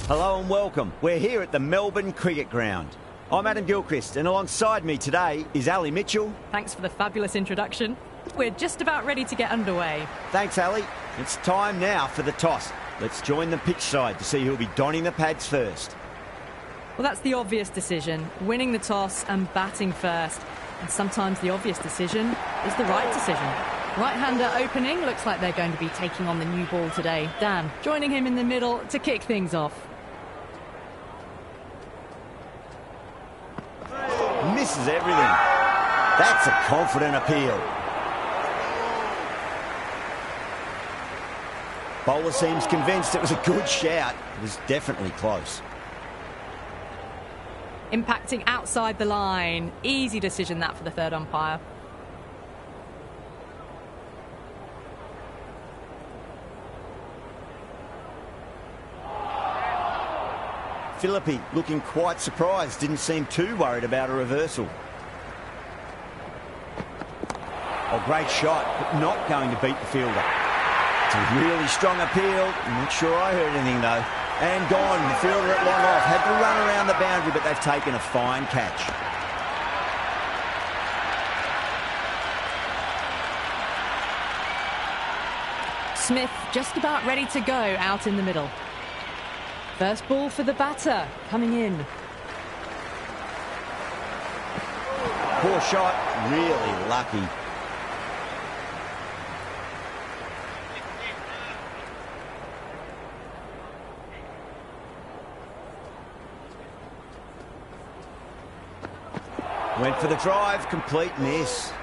Hello and welcome. We're here at the Melbourne Cricket Ground. I'm Adam Gilchrist, and alongside me today is Ali Mitchell. Thanks for the fabulous introduction. We're just about ready to get underway. Thanks, Ali. It's time now for the toss. Let's join the pitch side to see who'll be donning the pads first. Well, that's the obvious decision, winning the toss and batting first. And sometimes the obvious decision is the right decision. Right-hander opening, looks like they're going to be taking on the new ball today. Dan joining him in the middle to kick things off. Misses everything. That's a confident appeal. Bowler seems convinced it was a good shout. It was definitely close. Impacting outside the line. Easy decision that for the third umpire. Philippi looking quite surprised, didn't seem too worried about a reversal. Oh, great shot, but not going to beat the fielder. It's a really strong appeal. I'm not sure I heard anything though. And gone, the fielder at long off. Had to run around the boundary, but they've taken a fine catch. Smith just about ready to go out in the middle. First ball for the batter, coming in. Poor shot, really lucky. Went for the drive, complete miss.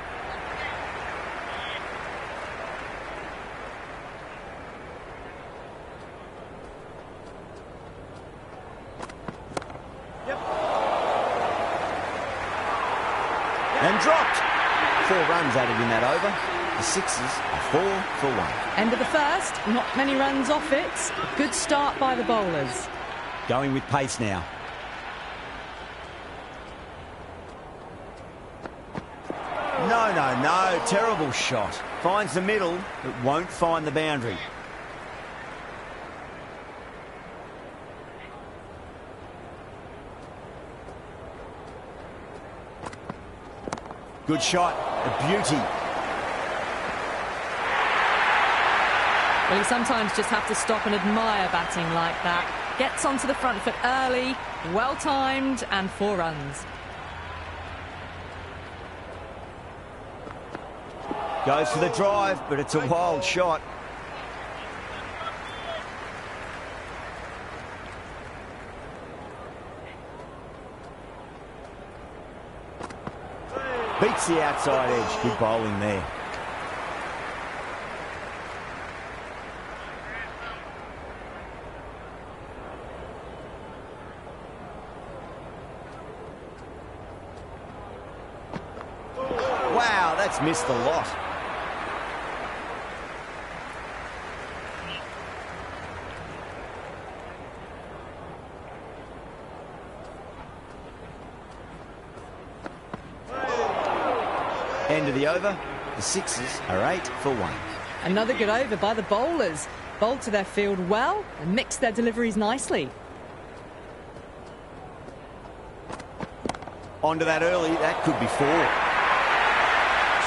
And dropped. 4 runs added in that over. The Sixers are 4 for 1. End of the first, not many runs off it. A good start by the bowlers. Going with pace now. No, terrible shot. Finds the middle, but won't find the boundary. Good shot, a beauty. Well, you sometimes just have to stop and admire batting like that. Gets onto the front foot early, well-timed, and 4 runs. Goes for the drive, but it's a wild shot. Beats the outside edge. Good bowling there. Wow, that's missed a lot. End of the over. The Sixers are 8 for 1. Another good over by the bowlers. Bowled to their field well and mixed their deliveries nicely. Onto that early. That could be 4.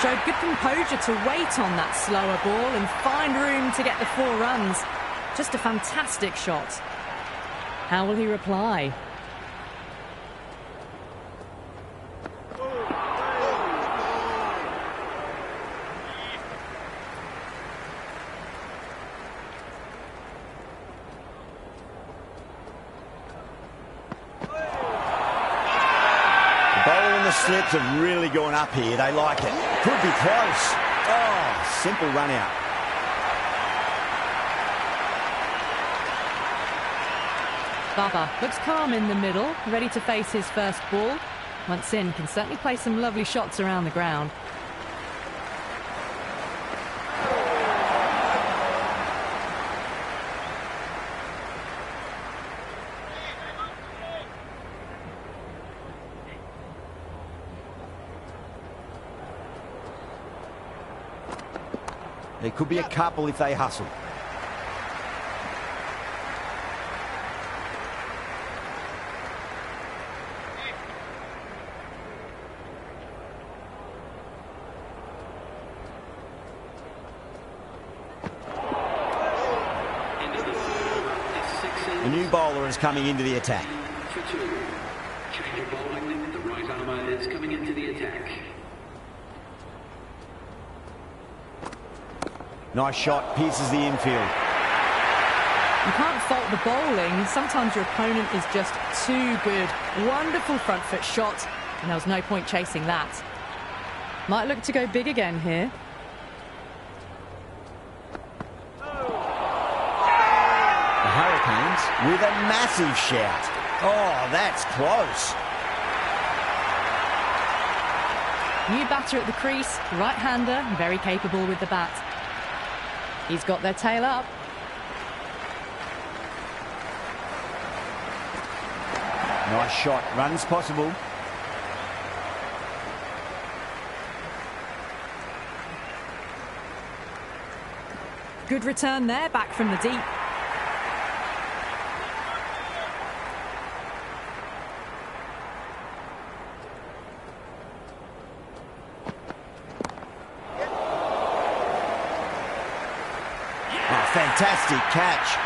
Showed good composure to wait on that slower ball and find room to get the 4 runs. Just a fantastic shot. How will he reply? Slips have really gone up here. They like it. Could be close. Oh, simple run out. Baba looks calm in the middle, ready to face his first ball. Once in, can certainly play some lovely shots around the ground. There could be a couple if they hustle. new bowler is coming into the attack. For 2. Change of bowling. The right armour is coming into the attack. Nice shot, pierces the infield. You can't fault the bowling. Sometimes your opponent is just too good. Wonderful front foot shot, and there was no point chasing that. Might look to go big again here. The Hurricanes with a massive shout. Oh, that's close. New batter at the crease, right-hander, very capable with the bat. He's got their tail up. Nice shot, runs possible. Good return there, back from the deep. Oh, fantastic catch.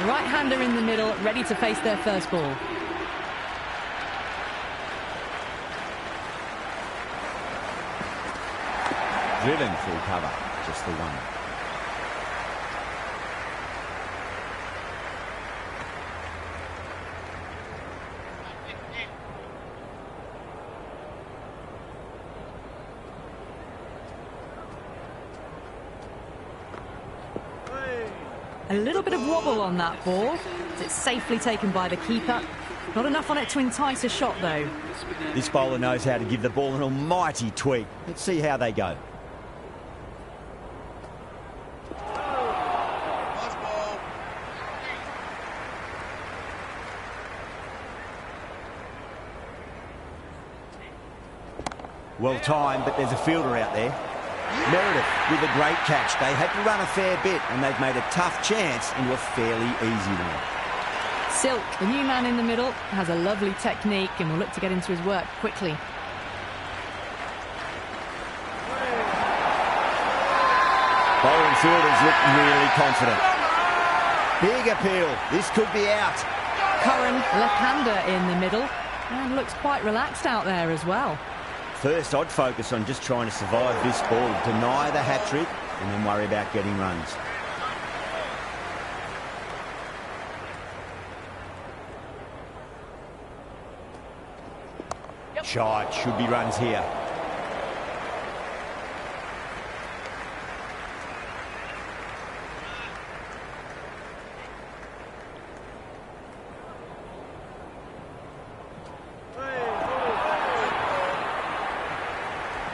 Right-hander in the middle, ready to face their first ball. Driven full cover, just the one. A little bit of wobble on that ball. It's safely taken by the keeper. Not enough on it to entice a shot, though. This bowler knows how to give the ball an almighty tweak. Let's see how they go. Well timed, but there's a fielder out there. Meredith with a great catch. They had to run a fair bit, and they've made a tough chance into a fairly easy one. Silk, the new man in the middle, has a lovely technique and will look to get into his work quickly. Bowling fielders look really confident. Big appeal. This could be out. Curran, left-hander in the middle, and looks quite relaxed out there as well. First, I'd focus on just trying to survive this ball, deny the hat-trick, and then worry about getting runs. Shot, should be runs here.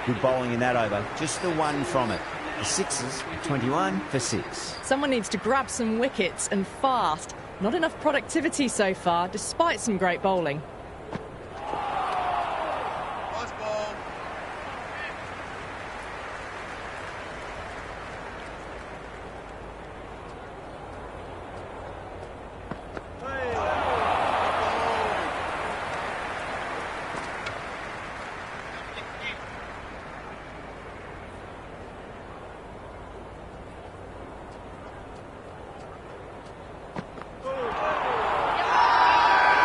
Good bowling in that over. Just the one from it. The sixes, 21 for 6. Someone needs to grab some wickets and fast. Not enough productivity so far, despite some great bowling.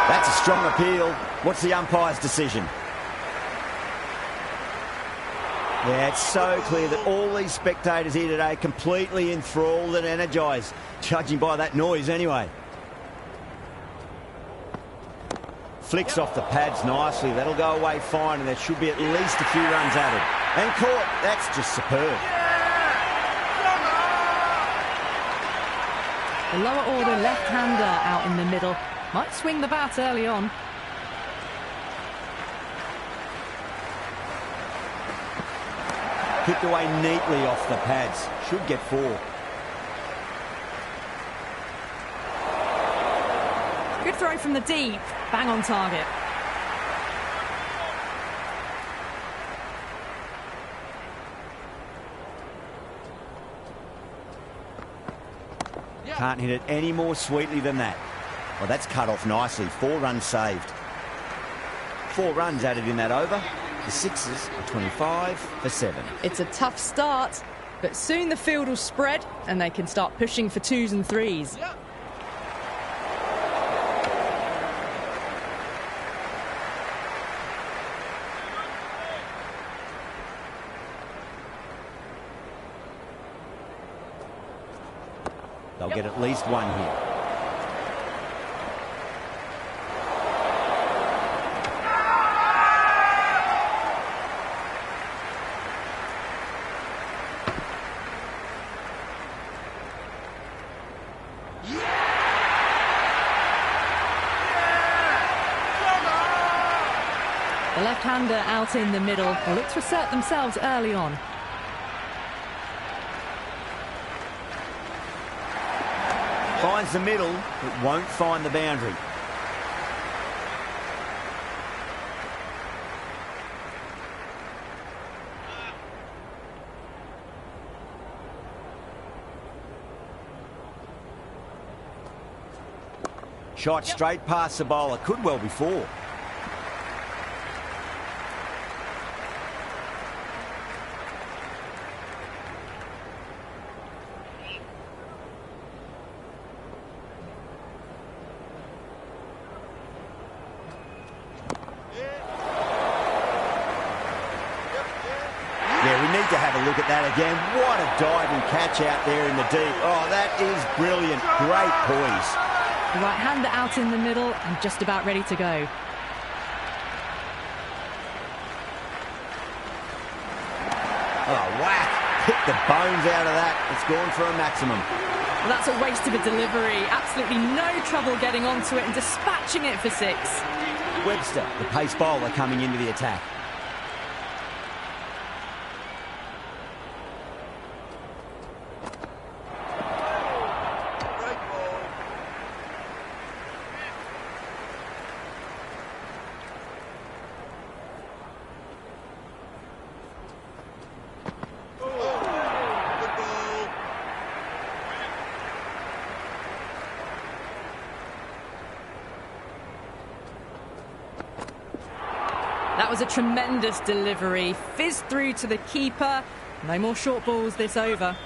That's a strong appeal. What's the umpire's decision? Yeah, it's so clear that all these spectators here today are completely enthralled and energised, judging by that noise anyway. Flicks off the pads nicely. That'll go away fine, and there should be at least a few runs added. And caught. That's just superb. The lower order left-hander out in the middle. Might swing the bat early on. Kicked away neatly off the pads. Should get 4. Good throw from the deep. Bang on target. Can't hit it any more sweetly than that. Well, that's cut off nicely. 4 runs saved. 4 runs added in that over. The sixes are 25 for 7. It's a tough start. But soon the field will spread and they can start pushing for twos and threes. They'll get at least one here. The left-hander out in the middle will look to assert themselves early on. Finds the middle, but won't find the boundary. Shot straight past the bowler, could well be four. To have a look at that again. What a diving catch out there in the deep. Oh, that is brilliant. Great poise. The right-hander out in the middle and just about ready to go. Oh, whack. Hit the bones out of that. It's gone for a maximum. Well, that's a waste of a delivery. Absolutely no trouble getting onto it and dispatching it for six. Webster, the pace bowler, coming into the attack. That was a tremendous delivery. Fizzed through to the keeper. No more short balls this over.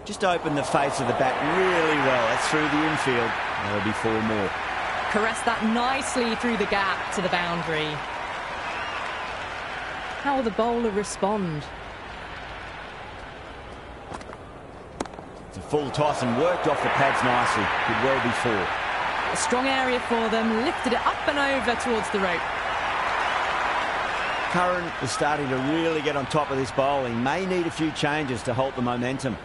Just opened the face of the bat really well. That's through the infield. There'll be four more. Caressed that nicely through the gap to the boundary. How will the bowler respond? It's a full toss and worked off the pads nicely. Could well be four. A strong area for them. Lifted it up and over towards the rope. Curran is starting to really get on top of this bowling. May need a few changes to halt the momentum.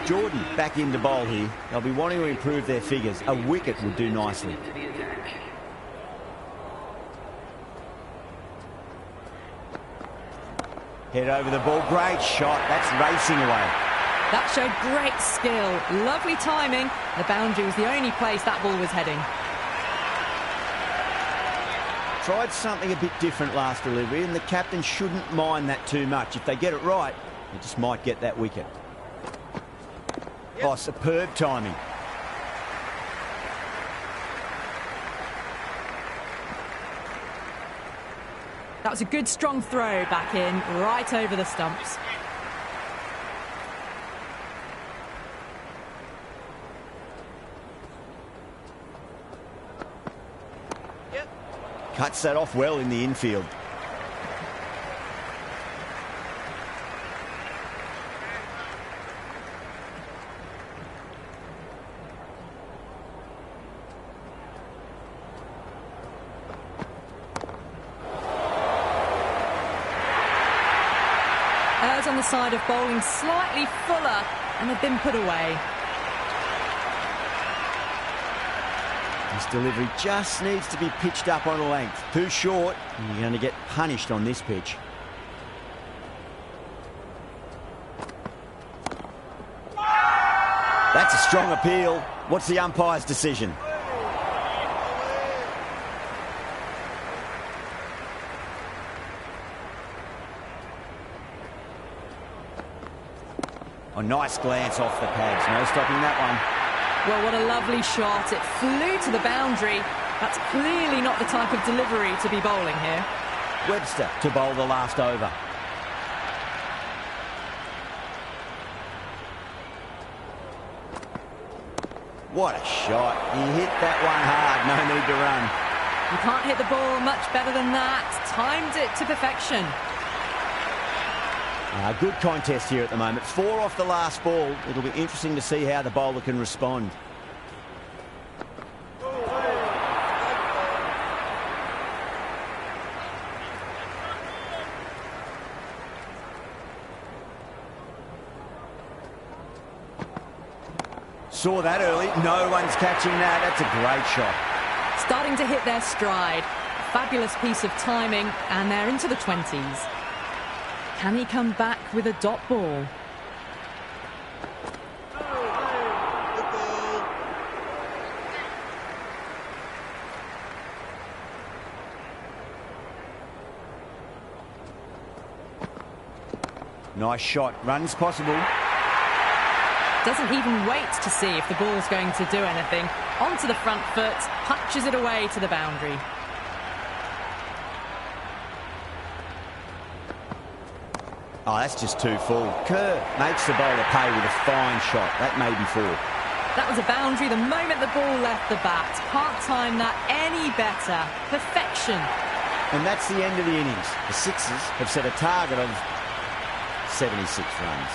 Jordan back into bowl here. They'll be wanting to improve their figures. A wicket would do nicely. Head over the ball. Great shot. That's racing away. That showed great skill. Lovely timing. The boundary was the only place that ball was heading. Tried something a bit different last delivery, and the captain shouldn't mind that too much. If they get it right, they just might get that wicket. Oh, superb timing. That was a good strong throw back in, right over the stumps. Cuts that off well in the infield. On the side of bowling slightly fuller and had been put away. This delivery just needs to be pitched up on a length. Too short, and you're going to get punished on this pitch. That's a strong appeal. What's the umpire's decision? A nice glance off the pads. No stopping that one. Well, what a lovely shot. It flew to the boundary. That's clearly not the type of delivery to be bowling here. Webster to bowl the last over. What a shot. He hit that one hard. No need to run. You can't hit the ball much better than that. Timed it to perfection. Good contest here at the moment. 4 off the last ball. It'll be interesting to see how the bowler can respond. Saw that early. No one's catching that. That's a great shot. Starting to hit their stride. Fabulous piece of timing, and they're into the 20s. Can he come back with a dot ball? Nice shot. Runs possible. Doesn't even wait to see if the ball's going to do anything. Onto the front foot, punches it away to the boundary. Oh, that's just too full. Kerr makes the bowler pay with a fine shot. That may be 4. That was a boundary the moment the ball left the bat. Can't time that any better. Perfection. And that's the end of the innings. The Sixers have set a target of 76 runs.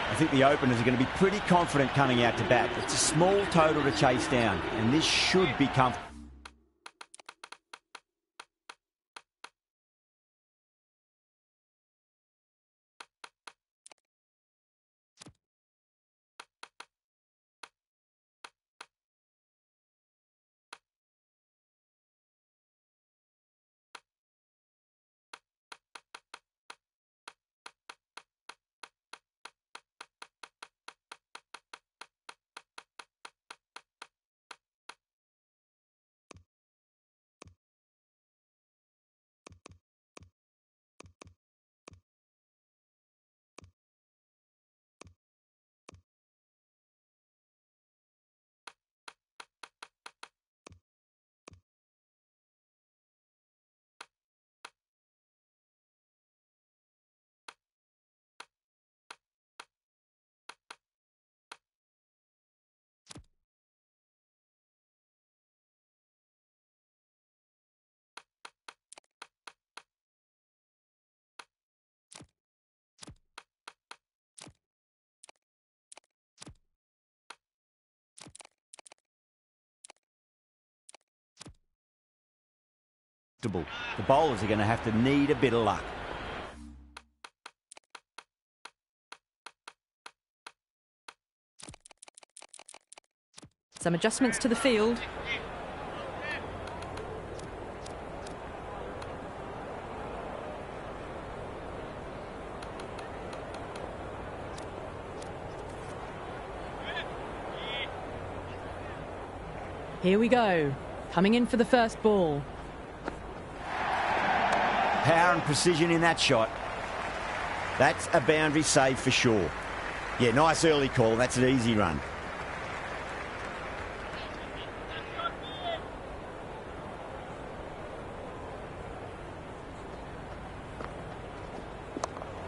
I think the openers are going to be pretty confident coming out to bat. It's a small total to chase down, and this should be comfortable. The bowlers are going to have to need a bit of luck. Some adjustments to the field. Here we go. Coming in for the first ball. Power and precision in that shot. That's a boundary save for sure. Yeah, nice early call. That's an easy run.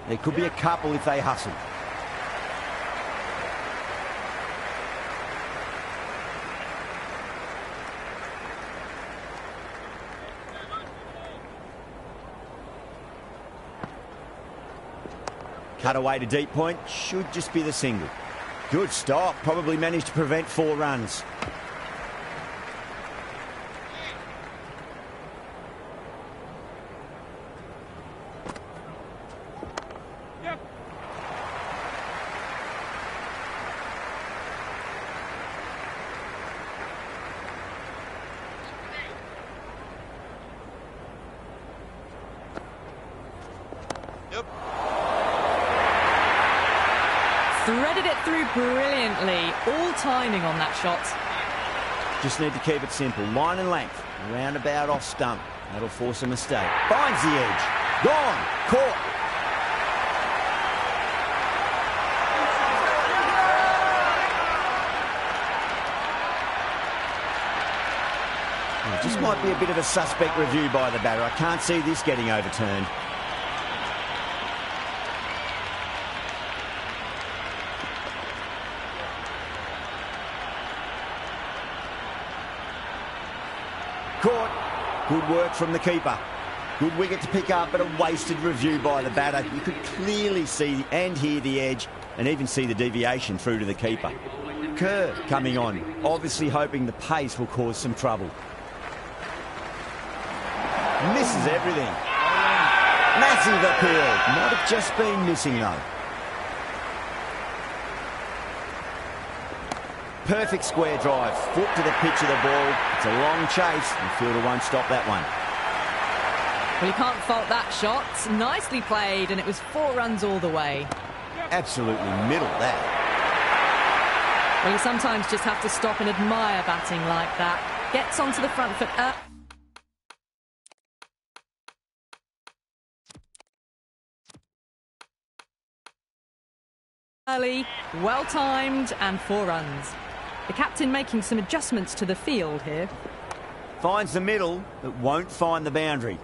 There could be a couple if they hustle. Cut away to deep point, should just be the single. Good stop, probably managed to prevent 4 runs. through brilliantly, all timing on that shot. Just need to keep it simple. Line and length. Roundabout off stump. That'll force a mistake. Finds the edge. Gone. Caught. Well, it just might be a bit of a suspect review by the batter. I can't see this getting overturned. Caught. Good work from the keeper. Good wicket to pick up, but a wasted review by the batter. You could clearly see and hear the edge and even see the deviation through to the keeper. Kerr coming on, obviously hoping the pace will cause some trouble. Misses everything. Massive appeal. Might have just been missing though. Perfect square drive, foot to the pitch of the ball. It's a long chase, and fielder won't stop that one. Well, you can't fault that shot. Nicely played, and it was 4 runs all the way. Absolutely middle that. Well, you sometimes just have to stop and admire batting like that. Gets onto the front foot. Early, well timed, and 4 runs. The captain making some adjustments to the field here. Finds the middle, but won't find the boundary.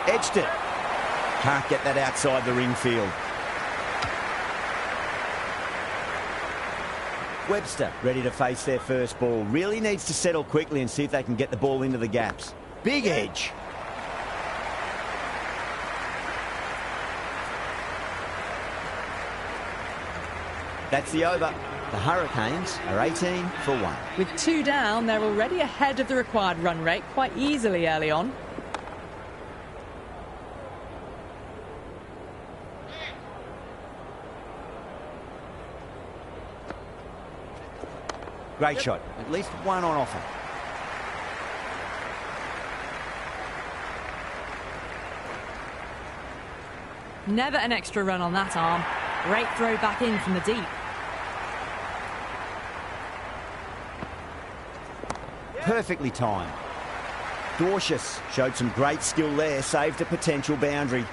Edged it. Can't get that outside the ring field. Webster ready to face their first ball. Really needs to settle quickly and see if they can get the ball into the gaps. Big edge. That's the over. The Hurricanes are 18 for 1. With 2 down, they're already ahead of the required run rate quite easily early on. Great shot. At least one on offer. Never an extra run on that arm. Great throw back in from the deep. Perfectly timed. Dorcius showed some great skill there, saved a potential boundary.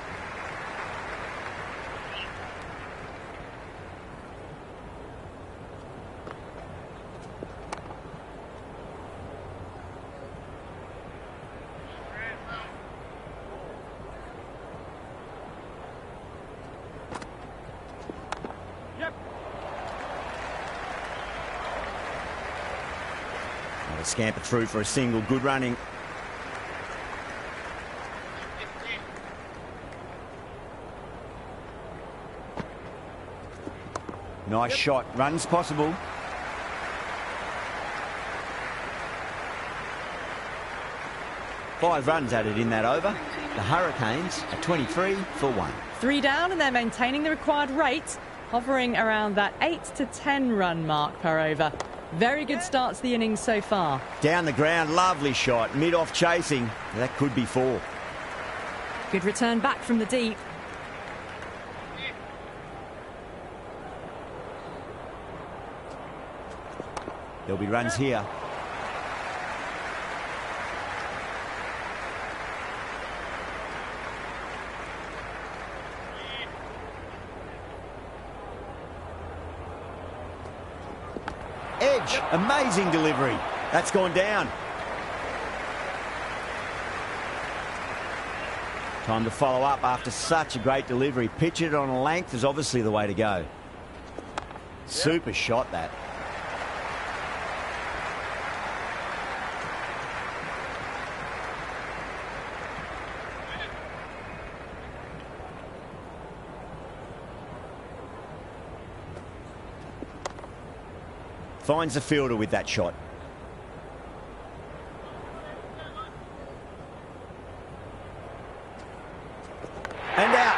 Scamper through for a single. Good running. Nice shot. Runs possible. Five runs added in that over. The Hurricanes are 23 for 1. 3 down, and they're maintaining the required rate, hovering around that 8 to 10 run mark per over. Very good start to the innings so far. Down the ground, lovely shot. Mid-off chasing. That could be 4. Good return back from the deep. There'll be runs here. Edge, amazing delivery. That's gone down. Time to follow up after such a great delivery. Pitch it on a length is obviously the way to go. Super shot that. Finds the fielder with that shot. And out.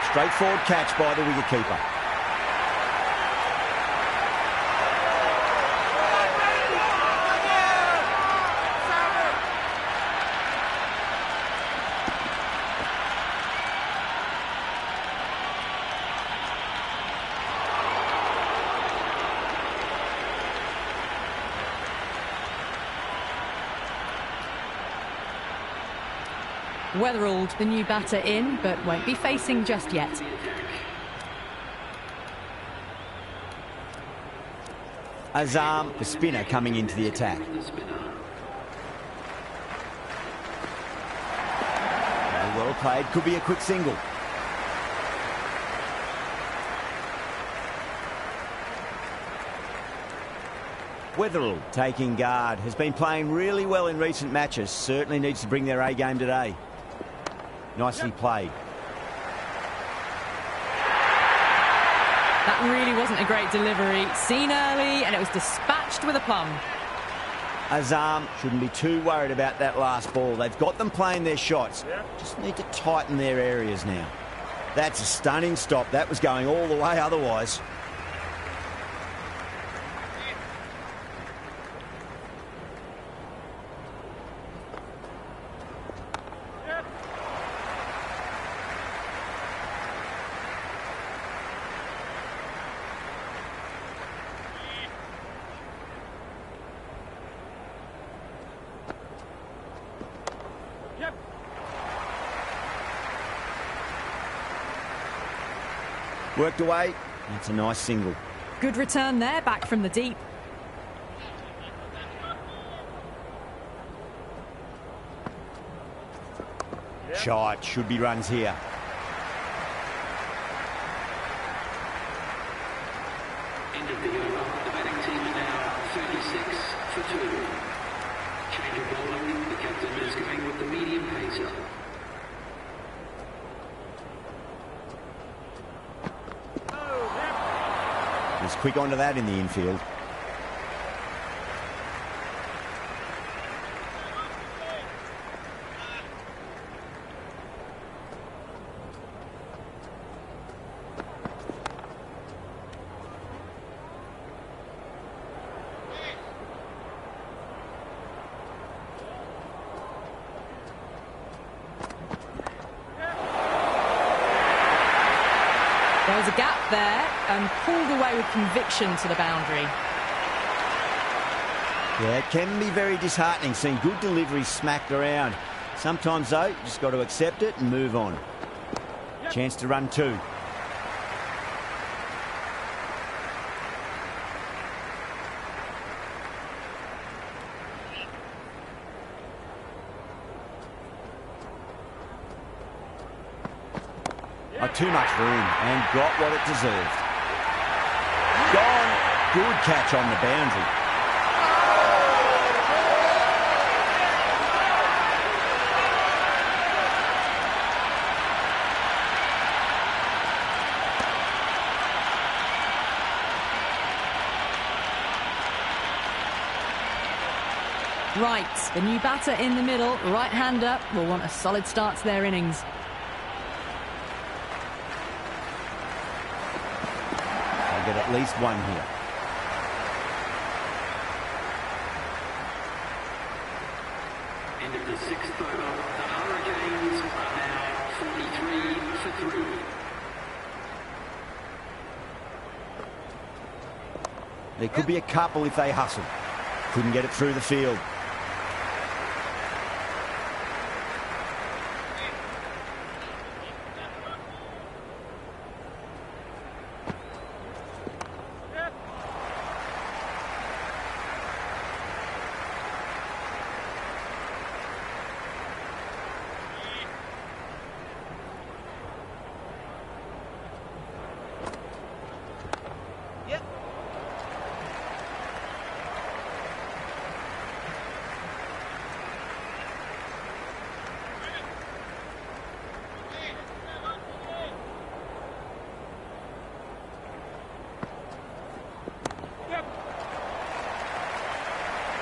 Straightforward catch by the wicketkeeper. Weatherald, the new batter, in, but won't be facing just yet. Azam, the spinner, coming into the attack. Well played, could be a quick single. Weatherall taking guard, has been playing really well in recent matches, certainly needs to bring their A game today. Nicely played. That really wasn't a great delivery. Seen early, and it was dispatched with aplomb. Azam shouldn't be too worried about that last ball. They've got them playing their shots. Just need to tighten their areas now. That's a stunning stop. That was going all the way otherwise. Worked away. That's a nice single. Good return there, back from the deep. Shot, should be runs here. End of the over. The batting team are now 36 for 2. Change of bowling. The captain is going with the medium pacer. Was quick onto that in the infield. There was a gap there and pulled away with conviction to the boundary. Yeah, it can be very disheartening seeing good deliveries smacked around. Sometimes, though, you just got to accept it and move on. Chance to run 2. Oh, too much room and got what it deserved. Gone. Good catch on the boundary. Right, the new batter in the middle, right-hander, will want a solid start to their innings. Get at least one here. End of the 6th over. The Hurricanes are now 43 for 3. There could be a couple if they hustle. Couldn't get it through the field.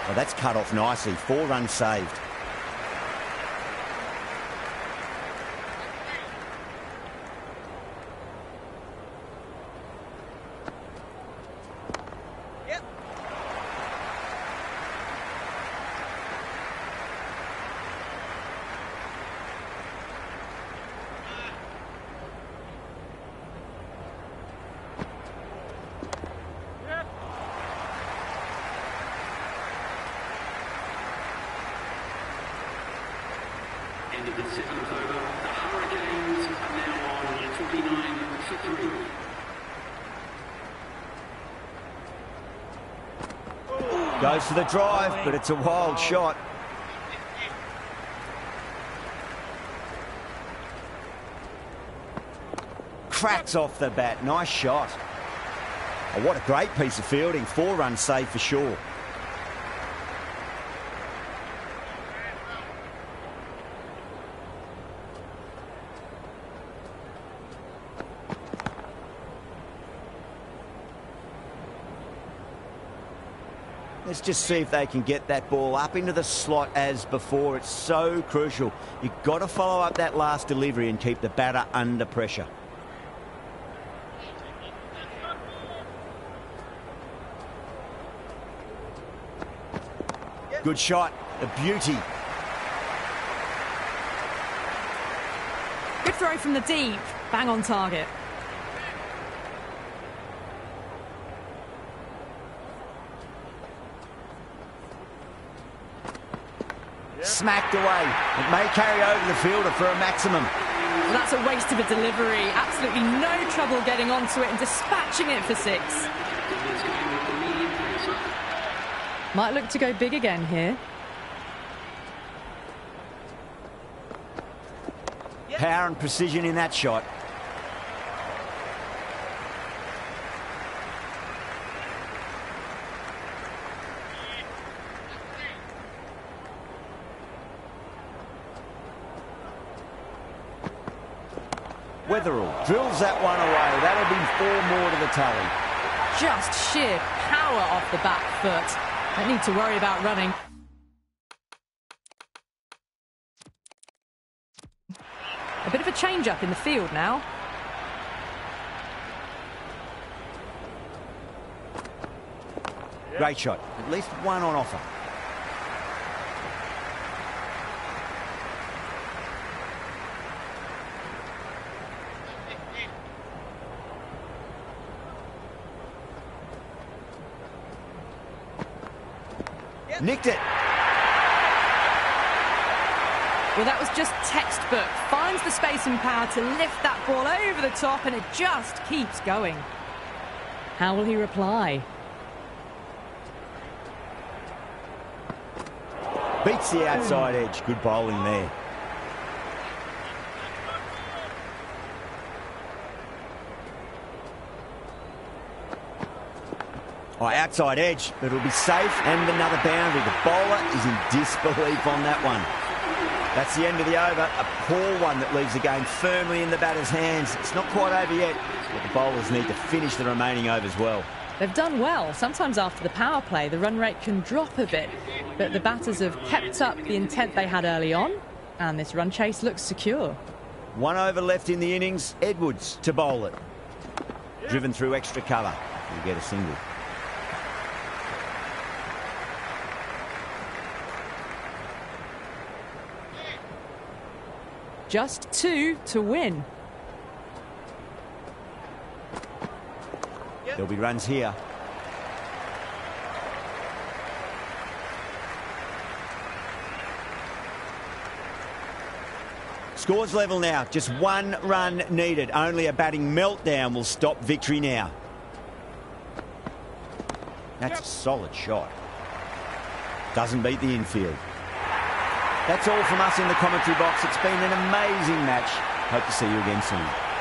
Well, that's cut off nicely. 4 runs saved. into the 7th over. The Hurricanes are now on 49 for 3. Goes for the drive, but it's a wild shot. Cracks off the bat. Nice shot. Oh, what a great piece of fielding. 4-run save for sure. Let's just see if they can get that ball up into the slot as before. It's so crucial. You've got to follow up that last delivery and keep the batter under pressure. Good shot. A beauty. Good throw from the deep. Bang on target. Smacked away. It may carry over the fielder for a maximum. Well, that's a waste of a delivery. Absolutely no trouble getting onto it and dispatching it for 6. Might look to go big again here. Power and precision in that shot. Wetherell drills that one away. That'll be 4 more to the tally. Just sheer power off the back foot. Don't need to worry about running. A bit of a change-up in the field now. Great shot. At least one on offer. Nicked it. Well, that was just textbook. Finds the space and power to lift that ball over the top, and it just keeps going. How will he reply? Beats the outside edge. Good bowling there. Oh, outside edge, but it'll be safe and another boundary. The bowler is in disbelief on that one. That's the end of the over. A poor one that leaves the game firmly in the batter's hands. It's not quite over yet, but the bowlers need to finish the remaining overs well. They've done well. Sometimes after the power play, the run rate can drop a bit, but the batters have kept up the intent they had early on, and this run chase looks secure. 1 over left in the innings. Edwards to bowl it. Driven through extra cover. He'll get a single. Just 2 to win. There'll be runs here. Scores level now. Just 1 run needed. Only a batting meltdown will stop victory now. That's a solid shot. Doesn't beat the infield. That's all from us in the commentary box. It's been an amazing match. Hope to see you again soon.